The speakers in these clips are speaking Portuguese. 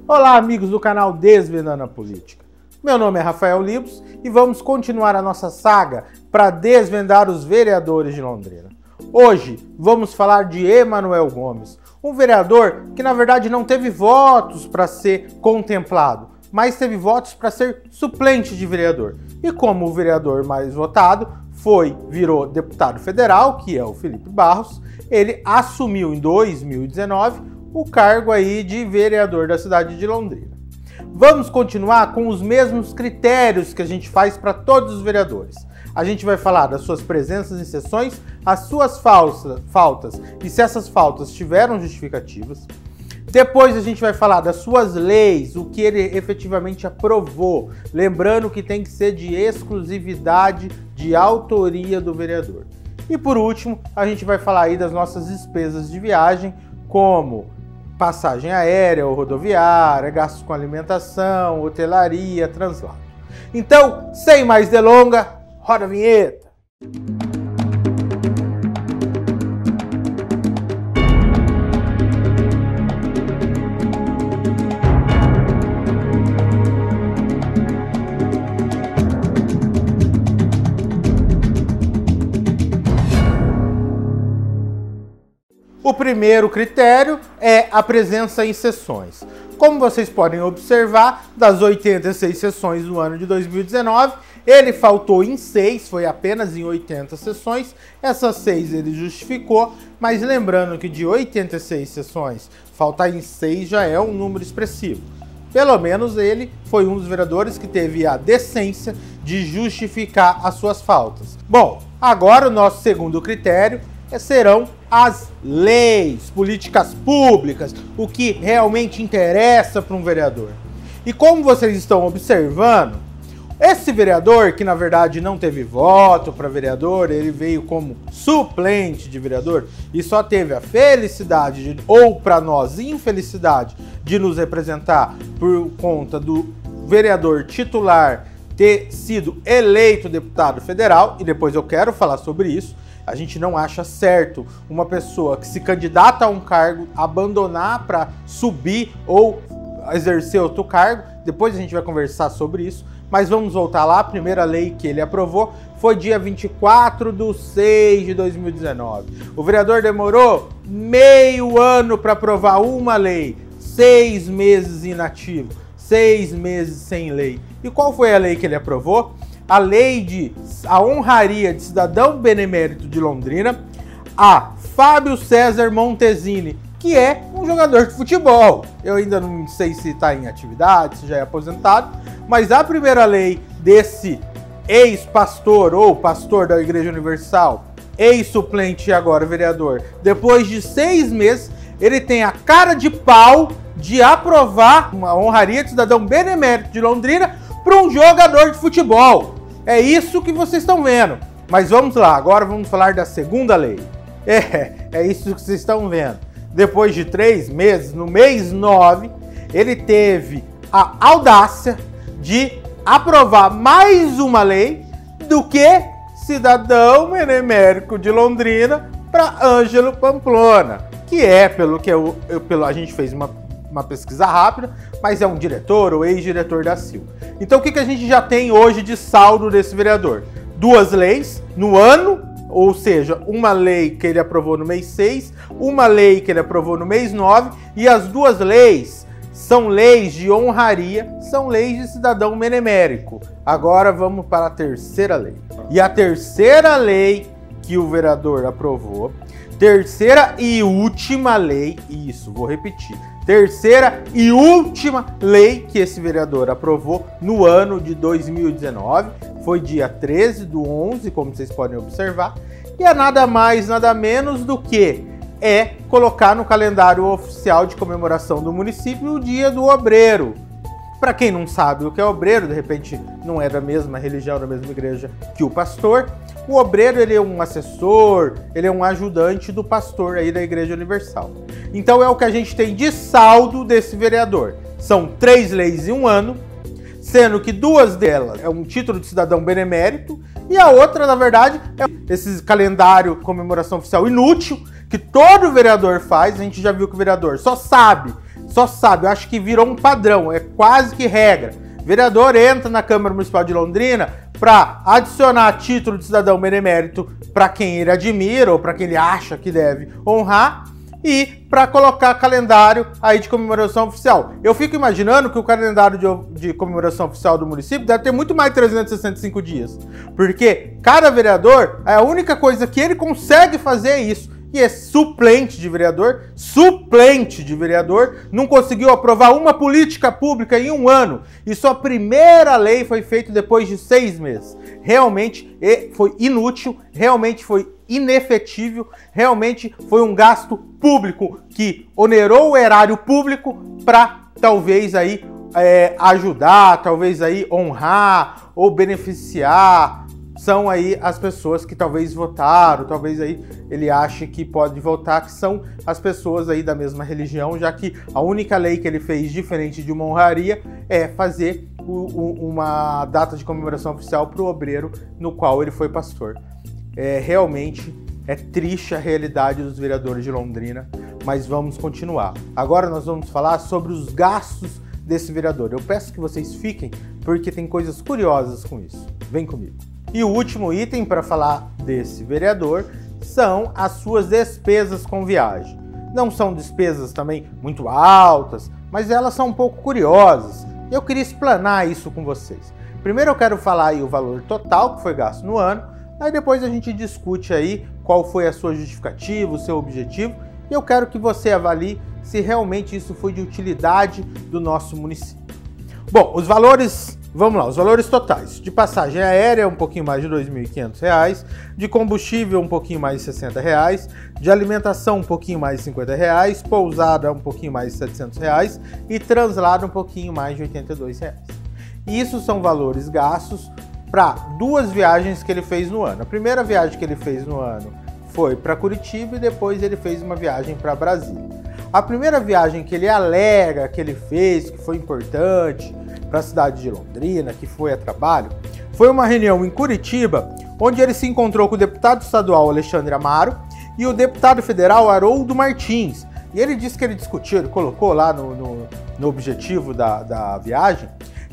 Olá, amigos do canal Desvendando a Política. Meu nome é Rafael Libos e vamos continuar a nossa saga para desvendar os vereadores de Londrina. Hoje vamos falar de Emanuel Gomes, um vereador que na verdade não teve votos para ser contemplado, mas teve votos para ser suplente de vereador. E como o vereador mais votado virou deputado federal, que é o Felipe Barros, ele assumiu em 2019 o cargo aí de vereador da cidade de Londrina. Vamos continuar com os mesmos critérios que a gente faz para todos os vereadores. A gente vai falar das suas presenças em sessões, as suas faltas e se essas faltas tiveram justificativas. Depois a gente vai falar das suas leis, o que ele efetivamente aprovou, lembrando que tem que ser de exclusividade de autoria do vereador. E por último, a gente vai falar aí das nossas despesas de viagem, como passagem aérea ou rodoviária, gastos com alimentação, hotelaria, translado. Então, sem mais delongas, roda a vinheta! O primeiro critério é a presença em sessões. Como vocês podem observar, das 86 sessões do ano de 2019, ele faltou em 6, foi apenas em 80 sessões. Essas 6 ele justificou, mas lembrando que de 86 sessões, faltar em 6 já é um número expressivo. Pelo menos ele foi um dos vereadores que teve a decência de justificar as suas faltas. Bom, agora o nosso segundo critério serão as leis, políticas públicas, o que realmente interessa para um vereador. E como vocês estão observando, esse vereador, que na verdade não teve voto para vereador, ele veio como suplente de vereador e só teve a felicidade, ou para nós, infelicidade, de nos representar por conta do vereador titular ter sido eleito deputado federal, e depois eu quero falar sobre isso. A gente não acha certo uma pessoa que se candidata a um cargo abandonar para subir ou exercer outro cargo. Depois a gente vai conversar sobre isso, mas vamos voltar lá. A primeira lei que ele aprovou foi dia 24/6/2019. O vereador demorou meio ano para aprovar uma lei, 6 meses inativo, 6 meses sem lei. E qual foi a lei que ele aprovou? A lei de honraria de cidadão benemérito de Londrina a Fábio César Montesini, que é um jogador de futebol. Eu ainda não sei se está em atividade, se já é aposentado, mas a primeira lei desse ex-pastor ou pastor da Igreja Universal, ex-suplente e agora vereador, depois de 6 meses, ele tem a cara de pau de aprovar uma honraria de cidadão benemérito de Londrina para um jogador de futebol. É isso que vocês estão vendo. Mas vamos lá, agora vamos falar da segunda lei. É isso que vocês estão vendo. Depois de 3 meses, no mês 9, ele teve a audácia de aprovar mais uma lei do que cidadão benemérito de Londrina para Ângelo Pamplona, que é, pelo que a gente fez uma pesquisa rápida, mas é um diretor ou ex-diretor da Silva. Então o que a gente já tem hoje de saldo desse vereador? 2 leis no ano, ou seja, uma lei que ele aprovou no mês 6, uma lei que ele aprovou no mês 9, e as 2 leis são leis de honraria, são leis de cidadão benemérito. Agora vamos para a terceira lei. E a terceira lei que o vereador aprovou, terceira e última lei, isso, vou repetir, terceira e última lei que esse vereador aprovou no ano de 2019, foi dia 13/11, como vocês podem observar, e é nada mais, nada menos do que colocar no calendário oficial de comemoração do município o Dia do Obreiro. Para quem não sabe o que é obreiro, de repente não é da mesma religião, da mesma igreja que o pastor, o obreiro ele é um assessor, ele é um ajudante do pastor aí da Igreja Universal. Então é o que a gente tem de saldo desse vereador. São 3 leis em um ano, sendo que 2 delas é um título de cidadão benemérito e a outra, na verdade, é esse calendário comemoração oficial inútil que todo vereador faz. A gente já viu que o vereador só sabe só sabe, eu acho que virou um padrão, é quase que regra. Vereador entra na Câmara Municipal de Londrina para adicionar título de cidadão benemérito para quem ele admira ou para quem ele acha que deve honrar e para colocar calendário aí de comemoração oficial. Eu fico imaginando que o calendário de comemoração oficial do município deve ter muito mais de 365 dias, porque cada vereador, a única coisa que ele consegue fazer é isso. E é suplente de vereador, não conseguiu aprovar uma política pública em um ano. E sua primeira lei foi feita depois de 6 meses. Realmente foi inútil, realmente foi inefetivo, realmente foi um gasto público que onerou o erário público para talvez aí ajudar, talvez aí honrar ou beneficiar. São aí as pessoas que talvez votaram, talvez aí ele ache que pode votar, que são as pessoas aí da mesma religião, já que a única lei que ele fez diferente de uma honraria é fazer uma data de comemoração oficial para o obreiro no qual ele foi pastor. Realmente é triste a realidade dos vereadores de Londrina, mas vamos continuar. Agora nós vamos falar sobre os gastos desse vereador. Eu peço que vocês fiquem, porque tem coisas curiosas com isso. Vem comigo. E o último item para falar desse vereador são as suas despesas com viagem. Não são despesas também muito altas, mas elas são um pouco curiosas. E eu queria explanar isso com vocês. Primeiro eu quero falar aí o valor total que foi gasto no ano, aí depois a gente discute aí qual foi a sua justificativa, o seu objetivo, e eu quero que você avalie se realmente isso foi de utilidade do nosso município. Bom, os valores... Vamos lá, os valores totais. De passagem aérea, um pouquinho mais de R$ 2.500. De combustível, um pouquinho mais de R$ 60. De alimentação, um pouquinho mais de R$ 50. Pousada, um pouquinho mais de R$ 700. E translado, um pouquinho mais de R$ 82. E isso são valores gastos para 2 viagens que ele fez no ano. A primeira viagem que ele fez no ano foi para Curitiba e depois ele fez uma viagem para Brasília. A primeira viagem que ele alega que ele fez, que foi importante para a cidade de Londrina, que foi a trabalho, foi uma reunião em Curitiba, onde ele se encontrou com o deputado estadual Alexandre Amaro e o deputado federal Haroldo Martins. E ele disse que ele discutiu, ele colocou lá no objetivo da viagem,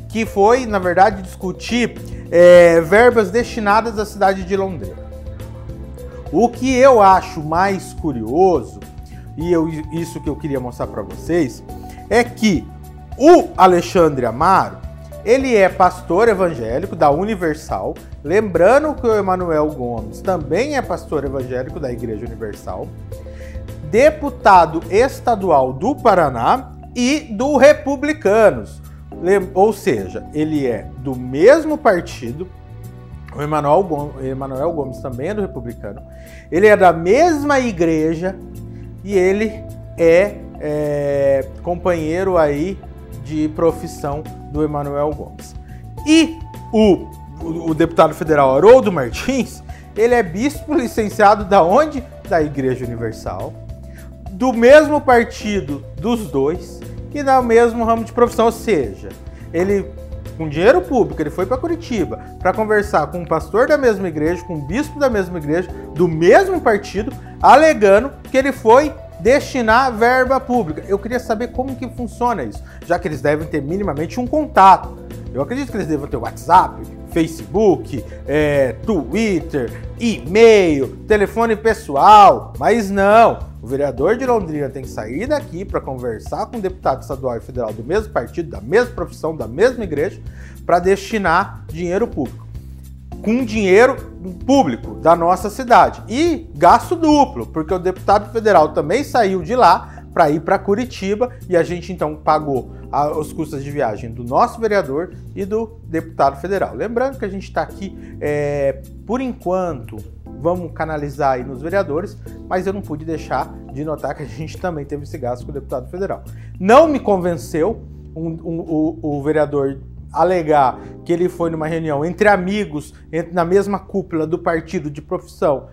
que foi, na verdade, discutir verbas destinadas à cidade de Londrina. O que eu acho mais curioso, e isso que eu queria mostrar para vocês, é que o Alexandre Amaro, ele é pastor evangélico da Universal, lembrando que o Emanuel Gomes também é pastor evangélico da Igreja Universal, deputado estadual do Paraná e do Republicanos, ou seja, ele é do mesmo partido. O Emanuel Gomes também é do Republicano, ele é da mesma igreja e ele é companheiro aí de profissão do Emanuel Gomes. E o deputado federal Haroldo Martins, ele é bispo licenciado da onde? Da Igreja Universal, do mesmo partido dos dois e no mesmo ramo de profissão, ou seja, ele com dinheiro público, ele foi para Curitiba para conversar com um pastor da mesma igreja, com um bispo da mesma igreja, do mesmo partido, alegando que ele foi destinar verba pública. Eu queria saber como que funciona isso, já que eles devem ter minimamente um contato. Eu acredito que eles devem ter WhatsApp, Facebook, Twitter, e-mail, telefone pessoal, mas não. O vereador de Londrina tem que sair daqui para conversar com o deputado estadual e federal do mesmo partido, da mesma profissão, da mesma igreja, para destinar dinheiro público. Com dinheiro público da nossa cidade. E gasto duplo, porque o deputado federal também saiu de lá para ir para Curitiba e a gente então pagou os custos de viagem do nosso vereador e do deputado federal. Lembrando que a gente está aqui, por enquanto, vamos canalizar aí nos vereadores, mas eu não pude deixar de notar que a gente também teve esse gasto com o deputado federal. Não me convenceu o vereador alegar que ele foi numa reunião entre amigos, na mesma cúpula do partido de profissão,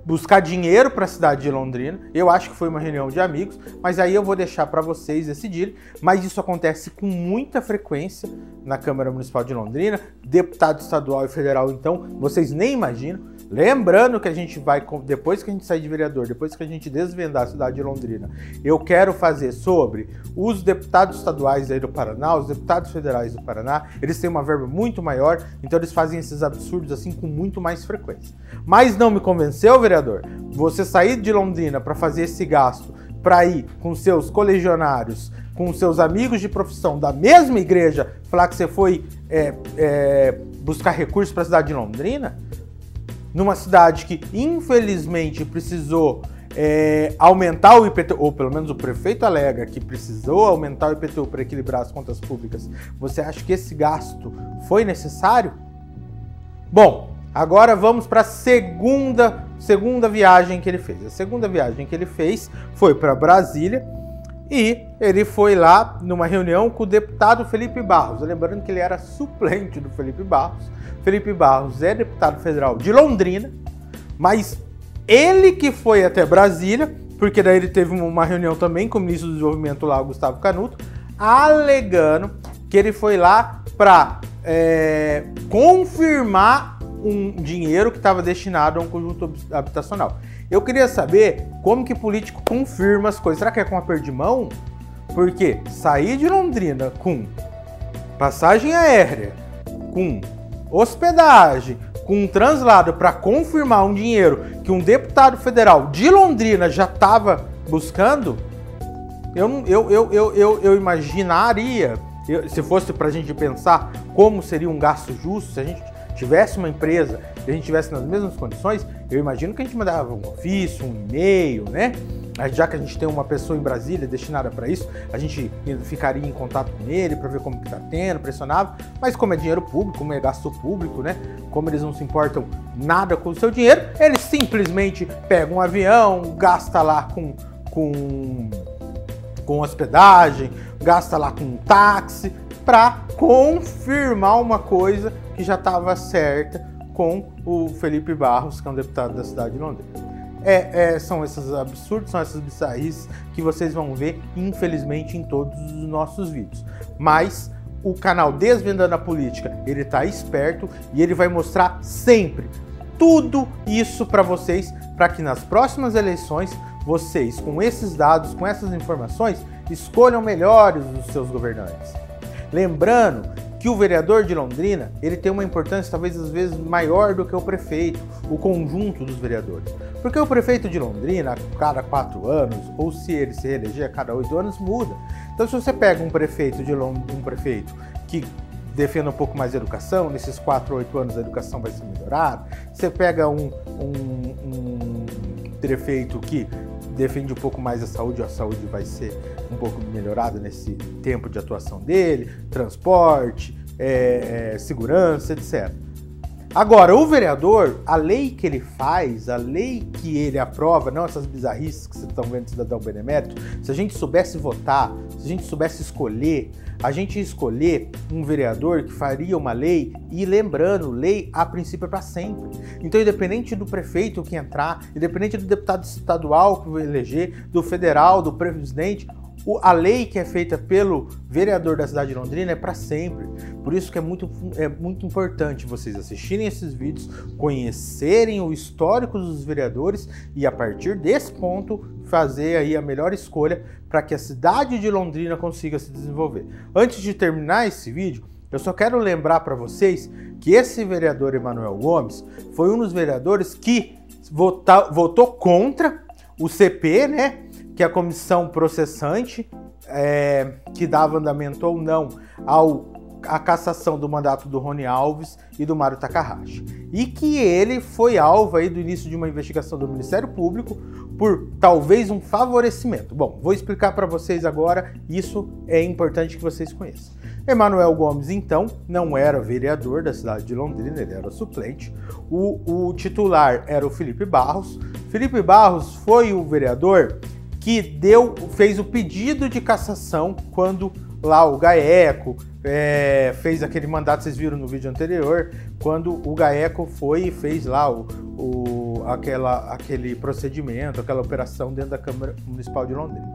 buscar dinheiro para a cidade de Londrina. Eu acho que foi uma reunião de amigos, mas aí eu vou deixar para vocês decidirem. Mas isso acontece com muita frequência na Câmara Municipal de Londrina, deputado estadual e federal, então, vocês nem imaginam. Lembrando que a gente vai, depois que a gente sair de vereador, depois que a gente desvendar a cidade de Londrina, eu quero fazer sobre os deputados estaduais aí do Paraná, os deputados federais do Paraná. Eles têm uma verba muito maior, então eles fazem esses absurdos assim com muito mais frequência. Mas não me convenceu, vereador? Você sair de Londrina para fazer esse gasto, para ir com seus colegionários, com seus amigos de profissão da mesma igreja, falar que você foi buscar recursos para a cidade de Londrina? Numa cidade que, infelizmente, precisou aumentar o IPTU, ou pelo menos o prefeito alega que precisou aumentar o IPTU para equilibrar as contas públicas, você acha que esse gasto foi necessário? Bom, agora vamos para a segunda viagem que ele fez. A segunda viagem que ele fez foi para Brasília e ele foi lá numa reunião com o deputado Felipe Barros. Lembrando que ele era suplente do Felipe Barros. Felipe Barros é deputado federal de Londrina, mas ele que foi até Brasília, porque daí ele teve uma reunião também com o ministro do Desenvolvimento lá, o Gustavo Canuto, alegando que ele foi lá para confirmar um dinheiro que estava destinado a um conjunto habitacional. Eu queria saber como que político confirma as coisas. Será que é com aperto de mão? Porque sair de Londrina com passagem aérea, com hospedagem, com um translado para confirmar um dinheiro que um deputado federal de Londrina já estava buscando, eu imaginaria, se fosse para a gente pensar como seria um gasto justo, se a gente tivesse uma empresa e a gente tivesse nas mesmas condições, eu imagino que a gente mandava um ofício, um e-mail, né? Já que a gente tem uma pessoa em Brasília destinada para isso, a gente ficaria em contato com ele para ver como que tá tendo, pressionava. Mas como é dinheiro público, como é gasto público, né? Como eles não se importam nada com o seu dinheiro, eles simplesmente pegam um avião, gasta lá com hospedagem, gasta lá com um táxi, para confirmar uma coisa que já estava certa com o Felipe Barros, que é um deputado da cidade de Londrina. São esses absurdos, são essas bizarrices que vocês vão ver, infelizmente, em todos os nossos vídeos. Mas o canal Desvendando a Política, ele tá esperto e ele vai mostrar sempre tudo isso para vocês, para que nas próximas eleições, vocês, com esses dados, com essas informações, escolham melhores os seus governantes. Lembrando que o vereador de Londrina, ele tem uma importância talvez às vezes maior do que o prefeito, o conjunto dos vereadores. Porque o prefeito de Londrina, a cada 4 anos, ou se ele se reeleger a cada 8 anos, muda. Então se você pega um prefeito que defenda um pouco mais a educação, nesses 4 ou 8 anos a educação vai ser melhorada. Você pega um prefeito que defende um pouco mais a saúde vai ser um pouco melhorada nesse tempo de atuação dele, transporte, segurança, etc. Agora, o vereador, a lei que ele faz, a lei que ele aprova, não essas bizarrices que vocês estão vendo, cidadão benemérito, se a gente soubesse votar, se a gente soubesse escolher, a gente ia escolher um vereador que faria uma lei, e lembrando, lei a princípio é para sempre. Então, independente do prefeito que entrar, independente do deputado estadual que vai eleger, do federal, do presidente, a lei que é feita pelo vereador da cidade de Londrina é para sempre. Por isso que é muito importante vocês assistirem esses vídeos, conhecerem o histórico dos vereadores e, a partir desse ponto, fazer aí a melhor escolha para que a cidade de Londrina consiga se desenvolver. Antes de terminar esse vídeo, eu só quero lembrar para vocês que esse vereador Emanuel Gomes foi um dos vereadores que votou contra o CP, né? Que é a comissão processante, que dava andamento ou não à cassação do mandato do Rony Alves e do Mário Takahashi. E que ele foi alvo aí do início de uma investigação do Ministério Público por talvez um favorecimento. Bom, vou explicar para vocês agora, isso é importante que vocês conheçam. Emanuel Gomes, então, não era vereador da cidade de Londrina, ele era suplente. O titular era o Felipe Barros. Felipe Barros foi o vereador que fez o pedido de cassação quando lá o GAECO fez aquele mandato, vocês viram no vídeo anterior, quando o GAECO foi e fez lá aquele procedimento, aquela operação dentro da Câmara Municipal de Londrina.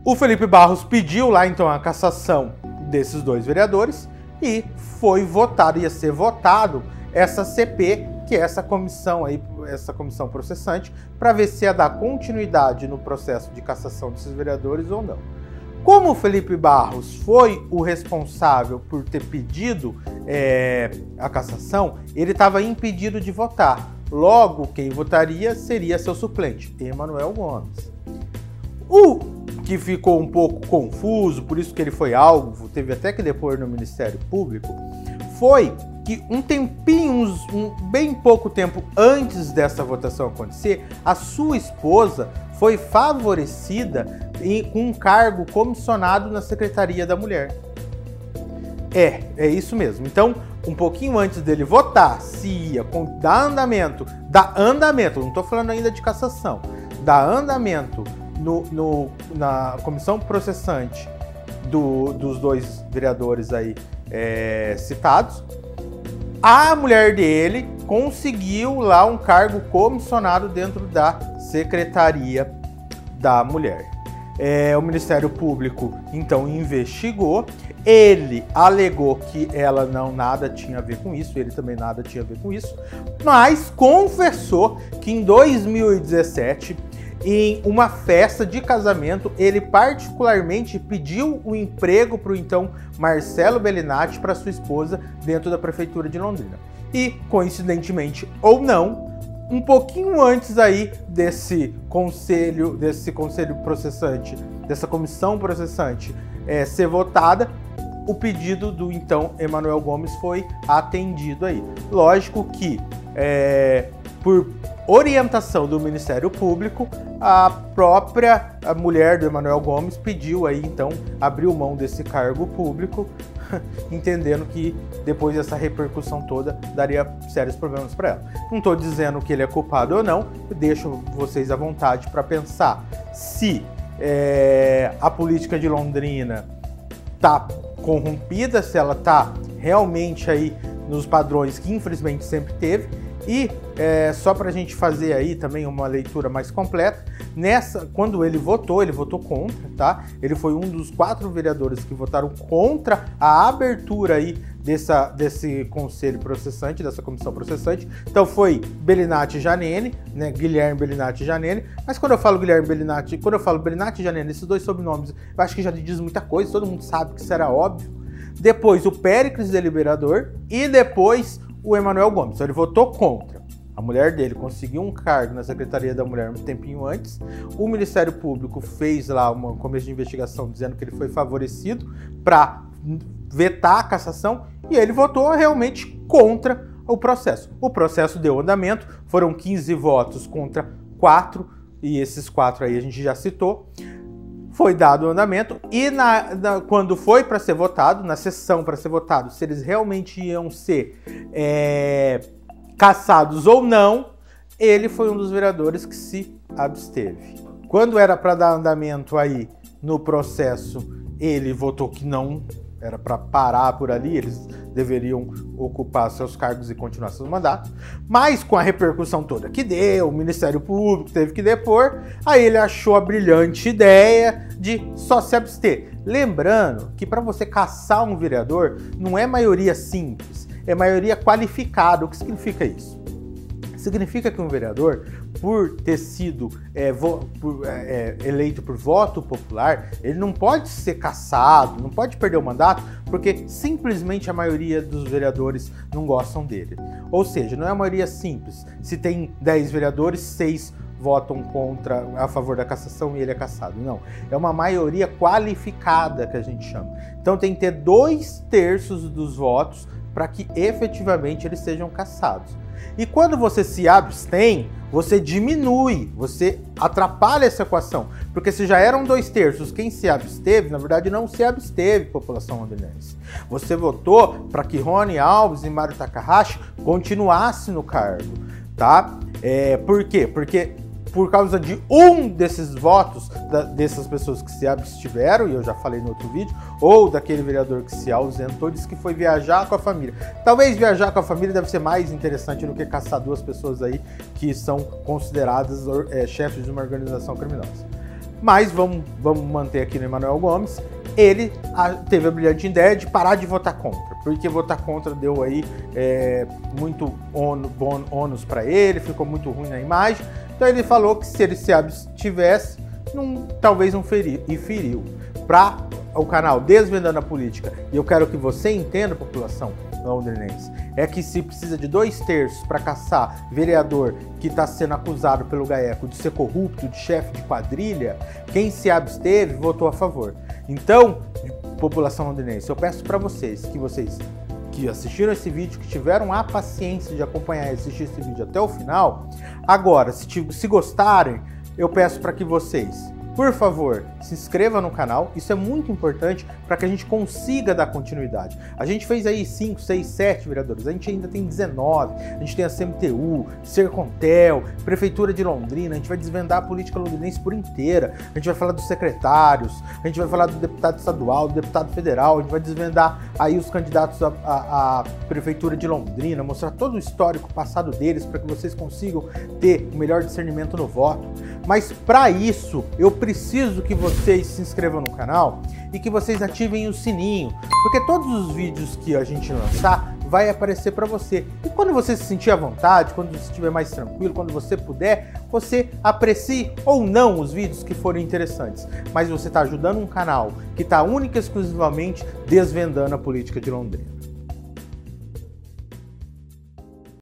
O Felipe Barros pediu lá então a cassação desses dois vereadores e foi votado, ia ser votado essa CP, que é essa comissão processante, para ver se ia dar continuidade no processo de cassação desses vereadores ou não. Como o Felipe Barros foi o responsável por ter pedido a cassação, ele estava impedido de votar. Logo, quem votaria seria seu suplente, Emanuel Gomes. O que ficou um pouco confuso, por isso que ele foi alvo, teve até que depor no Ministério Público, foi que bem pouco tempo antes dessa votação acontecer, a sua esposa foi favorecida com um cargo comissionado na Secretaria da Mulher. É isso mesmo. Então, um pouquinho antes dele votar, se ia dar andamento, não estou falando ainda de cassação, dar andamento na comissão processante dos dois vereadores aí citados, a mulher dele conseguiu lá um cargo comissionado dentro da Secretaria da Mulher. O Ministério Público, então, investigou. Ele alegou que ela nada tinha a ver com isso, ele também nada tinha a ver com isso, mas confessou que em 2017, em uma festa de casamento, ele particularmente pediu o emprego para o então Marcelo Bellinati, para sua esposa, dentro da Prefeitura de Londrina. E, coincidentemente ou não, um pouquinho antes aí desse conselho processante, dessa comissão processante ser votada, o pedido do então Emanuel Gomes foi atendido aí. Lógico que, por orientação do Ministério Público, a própria mulher do Emanuel Gomes pediu aí, então, abriu mão desse cargo público, entendendo que depois dessa repercussão toda daria sérios problemas para ela. Não estou dizendo que ele é culpado ou não, deixo vocês à vontade para pensar se a política de Londrina está corrompida, se ela está realmente aí nos padrões que infelizmente sempre teve. E só para a gente fazer aí também uma leitura mais completa, quando ele votou contra, tá? Ele foi um dos 4 vereadores que votaram contra a abertura aí desse conselho processante, dessa comissão processante. Então foi Bellinati e Janene, né? Guilherme Bellinati e Janene. Mas quando eu falo Bellinati e Janene, esses dois sobrenomes, eu acho que já diz muita coisa, todo mundo sabe que isso era óbvio. Depois o Péricles Deliberador e depois o Emanuel Gomes. Então ele votou contra. A mulher dele conseguiu um cargo na Secretaria da Mulher um tempinho antes. O Ministério Público fez lá um começo de investigação dizendo que ele foi favorecido para vetar a cassação e ele votou realmente contra o processo. O processo deu andamento, foram 15 votos contra 4 e esses 4 aí a gente já citou. Foi dado o andamento e quando foi para ser votado, na sessão para ser votado, se eles realmente iam ser cassados ou não, ele foi um dos vereadores que se absteve. Quando era para dar andamento aí no processo, ele votou que não, era para parar por ali, eles deveriam ocupar seus cargos e continuar seus mandatos, mas com a repercussão toda que deu, o Ministério Público teve que depor, aí ele achou a brilhante ideia de só se abster. Lembrando que para você cassar um vereador, não é maioria simples, é maioria qualificada. O que significa isso? Significa que um vereador, por ter sido eleito por voto popular, ele não pode ser cassado, não pode perder o mandato, porque simplesmente a maioria dos vereadores não gostam dele. Ou seja, não é a maioria simples. Se tem 10 vereadores, 6 votam a favor da cassação e ele é cassado. Não, é uma maioria qualificada que a gente chama. Então tem que ter 2/3 dos votos para que efetivamente eles sejam cassados. E quando você se abstém, você diminui, você atrapalha essa equação, porque se já eram 2/3, quem se absteve, na verdade não se absteve, população londrinense. Você votou para que Rony Alves e Mário Takahashi continuassem no cargo, tá? Por quê? Porque por causa de um desses votos, dessas pessoas que se abstiveram, e eu já falei no outro vídeo, ou daquele vereador que se ausentou, disse que foi viajar com a família. Talvez viajar com a família deve ser mais interessante do que caçar 2 pessoas aí que são consideradas chefes de uma organização criminosa. Mas vamos manter aqui no Emanuel Gomes. ele teve a brilhante ideia de parar de votar contra, porque votar contra deu aí muito ônus para ele, ficou muito ruim na imagem. Então ele falou que se ele se abstivesse, talvez não feriu. Para o canal Desvendando a Política, e eu quero que você entenda, população londrinense, é que se precisa de 2/3 para caçar vereador que está sendo acusado pelo GAECO de ser corrupto, de chefe de quadrilha, quem se absteve votou a favor. Então, população londrinense, eu peço para vocês que assistiram esse vídeo, que tiveram a paciência de acompanhar e assistir esse vídeo até o final, agora, se gostarem, eu peço para que vocês, por favor, se inscreva no canal, isso é muito importante para que a gente consiga dar continuidade. A gente fez aí 5, 6, 7 vereadores, a gente ainda tem 19, a gente tem a CMTU, Sercontel, Prefeitura de Londrina, a gente vai desvendar a política londrinense por inteira, a gente vai falar dos secretários, a gente vai falar do deputado estadual, do deputado federal, a gente vai desvendar aí os candidatos à Prefeitura de Londrina, mostrar todo o histórico passado deles para que vocês consigam ter o melhor discernimento no voto. Mas para isso, eu preciso que vocês se inscrevam no canal e que vocês ativem o sininho, porque todos os vídeos que a gente lançar vai aparecer para você. E quando você se sentir à vontade, quando você estiver mais tranquilo, quando você puder, você aprecie ou não os vídeos que forem interessantes. Mas você está ajudando um canal que está única e exclusivamente desvendando a política de Londrina.